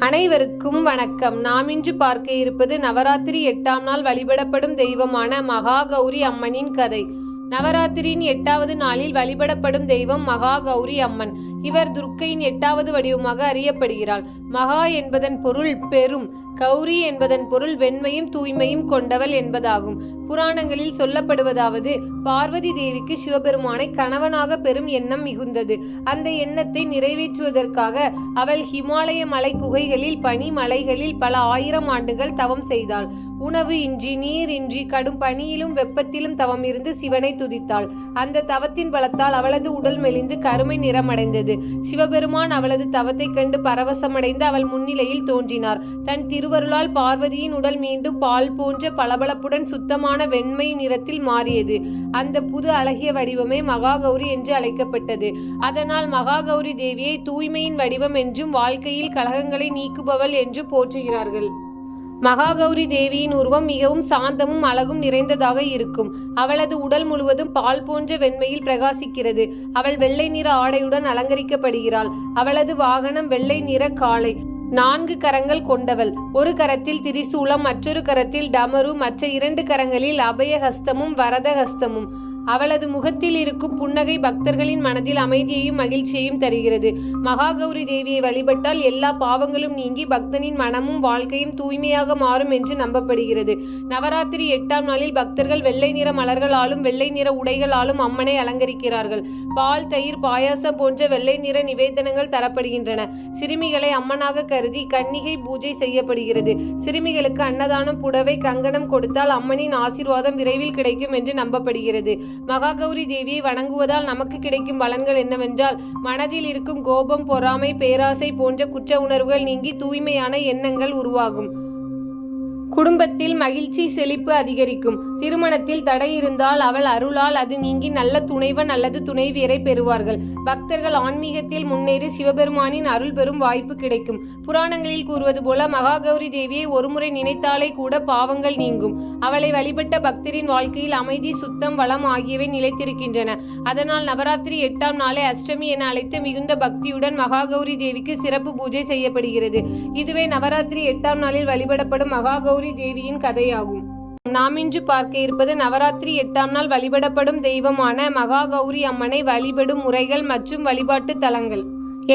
அனைவருக்கும் வணக்கம். நாம் இன்று பார்க்க இருப்பது நவராத்திரி 8ஆம் நாள் வழிபடப்படும் தெய்வமான மகா கௌரி அம்மனின் கதை. நவராத்திரியின் 8வது நாளில் வழிபடப்படும் தெய்வம் மகா கௌரி அம்மன். இவர் துர்க்கையின் 8வது வடிவமாக அறியப்படுகிறாள். மகா என்பதன் பொருள் பெரும், கௌரி என்பதன் பொருள் வெண்மையும் தூய்மையும் கொண்டவள் என்பதாகும். புராணங்களில் சொல்லப்படுவதாவது, பார்வதி தேவிக்கு சிவபெருமானை கணவனாக பெறும் எண்ணம் மிகுந்தது. அந்த எண்ணத்தை நிறைவேற்றுவதற்காக அவள் ஹிமாலய மலை குகைகளில் பனி மலைகளில் பல 1000 ஆண்டுகள் தவம் செய்தாள். உணவு இன்றி நீர் இன்றி கடும் பனியிலும் வெப்பத்திலும் தவம் இருந்து சிவனை துதித்தாள். அந்த தவத்தின் பலத்தால் அவளது உடல் மெலிந்து கருமை நிறமடைந்தது. சிவபெருமான் அவளது தவத்தை கண்டு பரவசமடைந்து அவள் முன்னிலையில் தோன்றினார். தன் திருவருளால் பார்வதியின் உடல் மீண்டும் பால் போன்ற பளபளப்புடன் சுத்தமான வெண்மை நிறத்தில் மாறியது. அந்த புது அழகிய வடிவமே மகா கௌரி என்று அழைக்கப்பட்டது. அதனால் மகா கௌரி தேவியை தூய்மையின் வடிவம் என்றும் வாழ்க்கையில் கலகங்களை நீக்குபவள் என்று போற்றுகிறார்கள். மகா கௌரி தேவியின் உருவம் மிகவும் சாந்தமும் அழகும் நிறைந்ததாக இருக்கும். அவளது உடல் முழுவதும் பால் போன்ற வெண்மையில் பிரகாசிக்கிறது. அவள் வெள்ளை நிற ஆடையுடன் அலங்கரிக்கப்படுகிறாள். அவளது வாகனம் வெள்ளை நிற காளை. 4 கரங்கள் கொண்டவள். ஒரு கரத்தில் திரிசூலம், மற்றொரு கரத்தில் டமரு, மற்ற 2 கரங்களில் அபயஹஸ்தமும் வரதஹஸ்தமும். அவளது முகத்தில் இருக்கும் புன்னகை பக்தர்களின் மனதில் அமைதியையும் மகிழ்ச்சியையும் தருகிறது. மகா கௌரி தேவியை வழிபட்டால் எல்லா பாவங்களும் நீங்கி பக்தனின் மனமும் வாழ்க்கையும் தூய்மையாக மாறும் என்று நம்பப்படுகிறது. நவராத்திரி 8ஆம் நாளில் பக்தர்கள் வெள்ளை நிற மலர்களாலும் வெள்ளை நிற உடைகளாலும் அம்மனை அலங்கரிக்கிறார்கள். பால், தயிர், பாயாசம் போன்ற வெள்ளை நிற நிவேதனங்கள் தரப்படுகின்றன. சிறுமிகளை அம்மனாக கருதி கன்னிகை பூஜை செய்யப்படுகிறது. சிறுமிகளுக்கு அன்னதானம், புடவை, கங்கணம் கொடுத்தால் அம்மனின் ஆசீர்வாதம் விரைவில் கிடைக்கும் என்று நம்பப்படுகிறது. மகா கௌரி தேவியை வணங்குவதால் நமக்கு கிடைக்கும் பலன்கள் என்னவென்றால், மனதில் இருக்கும் கோபம், பொறாமை, பேராசை போன்ற குற்ற உணர்வுகள் நீங்கி தூய்மையான எண்ணங்கள் உருவாகும். குடும்பத்தில் மகிழ்ச்சி, செழிப்பு அதிகரிக்கும். திருமணத்தில் தடை இருந்தால் அவள் அருளால் அது நீங்கி நல்ல துணைவன் அல்லது துணைவியரை பெறுவார்கள். பக்தர்கள் ஆன்மீகத்தில் முன்னேறி சிவபெருமானின் அருள் பெறும் வாய்ப்பு கிடைக்கும். புராணங்களில் கூறுவது போல மகா கௌரி தேவியை ஒருமுறை நினைத்தாலே கூட பாவங்கள் நீங்கும். அவளை வழிபட்ட பக்தரின் வாழ்க்கையில் அமைதி, சுத்தம், வளம் ஆகியவை நிலைத்திருக்கின்றன. அதனால் நவராத்திரி 8ஆம் நாளை அஷ்டமி என அழைத்து மிகுந்த பக்தியுடன் மகா கௌரி தேவிக்கு சிறப்பு பூஜை செய்யப்படுகிறது. இதுவே நவராத்திரி 8ஆம் நாளில் வழிபடப்படும் மகா கௌரி தேவியின் கதையாகும். நாம் இன்று பார்க்க இருப்பது நவராத்திரி 8ஆம் நாள் வழிபடப்படும் தெய்வமான மகா கௌரி அம்மனை வழிபடும் முறைகள் மற்றும் வழிபாட்டு தலங்கள்.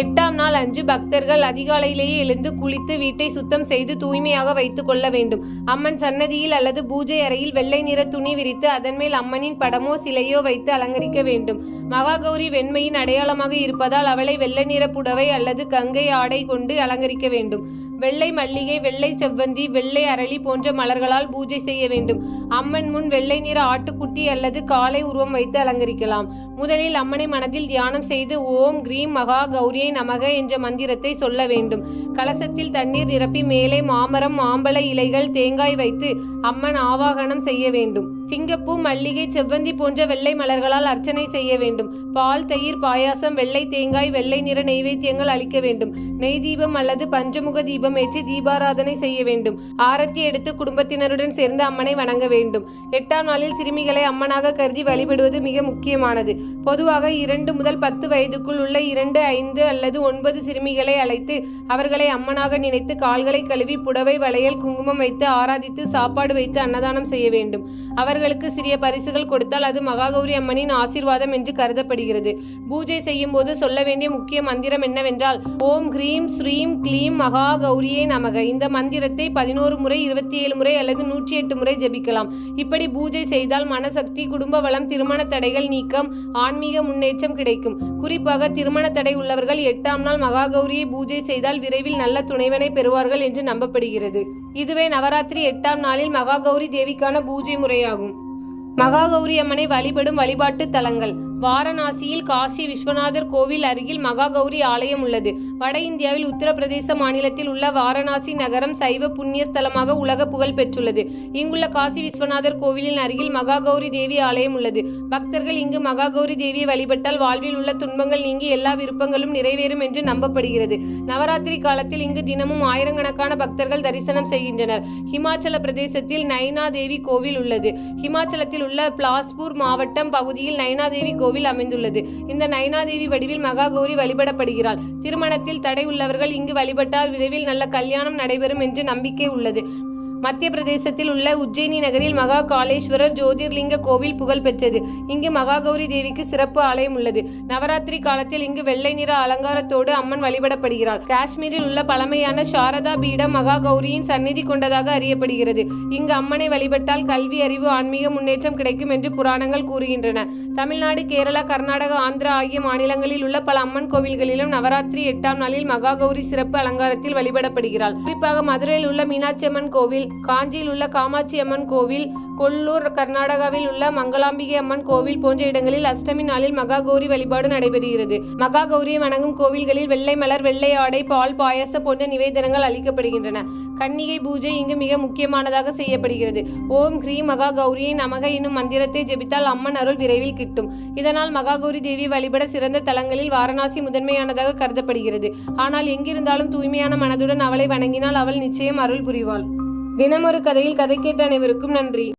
8ஆம் நாள் அன்று பக்தர்கள் அதிகாலையிலேயே எழுந்து குளித்து வீட்டை சுத்தம் செய்து தூய்மையாக வைத்துக் கொள்ள வேண்டும். அம்மன் சன்னதியில் அல்லது பூஜை அறையில் வெள்ளை நிற துணி விரித்து அதன் மேல் அம்மனின் படமோ சிலையோ வைத்து அலங்கரிக்க வேண்டும். மகா கௌரி வெண்மையின் அடையாளமாக இருப்பதால் அவளை வெள்ளை நிற புடவை அல்லது கங்கை ஆடை கொண்டு அலங்கரிக்க வேண்டும். வெள்ளை மல்லிகை, வெள்ளை செவ்வந்தி, வெள்ளை அரளி போன்ற மலர்களால் பூஜை செய்ய வேண்டும். அம்மன் முன் வெள்ளை நிற ஆட்டுக்குட்டி அல்லது காளை உருவம் வைத்து அலங்கரிக்கலாம். முதலில் அம்மனை மனதில் தியானம் செய்து ஓம் கிரீம் மகா கௌரியை நமக என்ற மந்திரத்தை சொல்ல வேண்டும். கலசத்தில் தண்ணீர் நிரப்பி மேலே மாமரம், மாம்பழ இலைகள், தேங்காய் வைத்து அம்மன் ஆவாகனம் செய்ய வேண்டும். சிங்கப்பூ, மல்லிகை, செவ்வந்தி போன்ற வெள்ளை மலர்களால் அர்ச்சனை செய்ய வேண்டும். பால், தயிர், பாயாசம், வெள்ளை தேங்காய், வெள்ளை நிற நெய்வேத்தியங்கள் அளிக்க வேண்டும். நெய் தீபம் அல்லது பஞ்சமுக தீபம் ஏற்றி தீபாராதனை செய்ய வேண்டும். ஆரத்தி எடுத்து குடும்பத்தினருடன் சேர்ந்து அம்மனை வணங்க வேண்டும். 8ஆம் நாளில் சிறுமிகளை அம்மனாக கருதி வழிபடுவது மிக முக்கியமானது. பொதுவாக 2 முதல் 10 வயதுக்குள் உள்ள 2, 5 அல்லது 9 சிறுமிகளை அழைத்து அவர்களை அம்மனாக நினைத்து கால்களை கழுவி புடவை, வளையல், குங்குமம் வைத்து ஆராதித்து சாப்பாடு வைத்து அன்னதானம் செய்ய வேண்டும். அவர்களுக்கு சிறிய பரிசுகள் கொடுத்தால் அது மகா கௌரி அம்மனின் ஆசீர்வாதம் என்று கருதப்படுகிறது. பூஜை செய்யும் போது சொல்ல வேண்டிய முக்கிய மந்திரம் என்னவென்றால் ஓம் ஹ்ரீம் ஸ்ரீம் க்ளீம் மகா கௌரியே நமக. இந்த மந்திரத்தை 11 முறை, 27 முறை அல்லது 108 முறை ஜபிக்கலாம். இப்படி பூஜை செய்தால் மனசக்தி, குடும்ப வளம், திருமண தடைகள் நீக்கம், ஆன்மீக முன்னேற்றம் கிடைக்கும். குறிப்பாக திருமண தடை உள்ளவர்கள் 8ஆம் நாள் மகா கௌரியை பூஜை செய்தால் விரைவில் நல்ல துணைவனை பெறுவார்கள் என்று நம்பப்படுகிறது. இதுவே நவராத்திரி 8ஆம் நாளில் மகா கௌரி தேவிக்கான பூஜை முறையாகும். மகா கௌரி அம்மனை வழிபடும் வழிபாட்டு தலங்கள். வாரணாசியில் காசி விஸ்வநாதர் கோவில் அருகில் மகா கௌரி ஆலயம் உள்ளது. வட இந்தியாவில் உத்தரப்பிரதேச மாநிலத்தில் உள்ள வாரணாசி நகரம் சைவ புண்ணிய ஸ்தலமாக உலக புகழ் பெற்றுள்ளது. இங்குள்ள காசி விஸ்வநாதர் கோவிலின் அருகில் மகா கௌரி தேவி ஆலயம் உள்ளது. பக்தர்கள் இங்கு மகா கௌரி தேவியை வழிபட்டால் வாழ்வில் உள்ள துன்பங்கள் நீங்கி எல்லா விருப்பங்களும் நிறைவேறும் என்று நம்பப்படுகிறது. நவராத்திரி காலத்தில் இங்கு தினமும் ஆயிரக்கணக்கான பக்தர்கள் தரிசனம் செய்கின்றனர். ஹிமாச்சல பிரதேசத்தில் நைனா தேவி கோவில் உள்ளது. ஹிமாச்சலத்தில் உள்ள பிலாஸ்பூர் மாவட்டம் பகுதியில் நைனா தேவி கோவில் கோவில் அமைந்துள்ளது. இந்த நயனாதேவி வடிவில் மகா கௌரி வழிபடப்படுகிறாள். திருமணத்தில் தடை உள்ளவர்கள் இங்கு வழிபட்டால் விரைவில் நல்ல கல்யாணம் நடைபெறும் என்று நம்பிக்கை உள்ளது. மத்திய பிரதேசத்தில் உள்ள உஜ்ஜயினி நகரில் மகா காளேஸ்வரர் ஜோதிர்லிங்க கோவில் புகழ் பெற்றது. இங்கு மகா கௌரி தேவிக்கு சிறப்பு ஆலயம் உள்ளது. நவராத்திரி காலத்தில் இங்கு வெள்ளை நிற அலங்காரத்தோடு அம்மன் வழிபடப்படுகிறாள். காஷ்மீரில் உள்ள பழமையான சாரதா பீடம் மகா கௌரியின் சந்நிதி கொண்டதாக அறியப்படுகிறது. இங்கு அம்மனை வழிபட்டால் கல்வி, அறிவு, ஆன்மீக முன்னேற்றம் கிடைக்கும் என்று புராணங்கள் கூறுகின்றன. தமிழ்நாடு, கேரளா, கர்நாடகா, ஆந்திரா ஆகிய மாநிலங்களில் உள்ள பல அம்மன் கோவில்களிலும் நவராத்திரி 8ஆம் நாளில் மகா கௌரி சிறப்பு அலங்காரத்தில் வழிபடப்படுகிறாள். குறிப்பாக மதுரையில் உள்ள மீனாட்சி அம்மன் கோவில், காஞ்சியில் உள்ள காமாட்சி அம்மன் கோவில், கொல்லூர் கர்நாடகாவில் உள்ள மங்களாம்பிகை அம்மன் கோவில் போன்ற இடங்களில் அஷ்டமி நாளில் மகா கௌரி வழிபாடு நடைபெறுகிறது. மகா கௌரியை வணங்கும் கோவில்களில் வெள்ளை மலர், வெள்ளை ஆடை, பால், பாயசம் போன்ற நிவேதனங்கள் அளிக்கப்படுகின்றன. கன்னிகை பூஜை இங்கு மிக முக்கியமானதாக செய்யப்படுகிறது. ஓம் ஹ்ரீம் மகா கௌரியை நமக என்னும் மந்திரத்தை ஜெபித்தால் அம்மன் அருள் விரைவில் கிட்டும். இதனால் மகா கௌரி தேவி வழிபட சிறந்த தலங்களில் வாரணாசி முதன்மையானதாக கருதப்படுகிறது. ஆனால் எங்கிருந்தாலும் தூய்மையான மனதுடன் அவளை வணங்கினால் அவள் நிச்சயம் அருள் புரிவாள். தினமொரு கதையில் கதை கேட்ட அனைவருக்கும் நன்றி.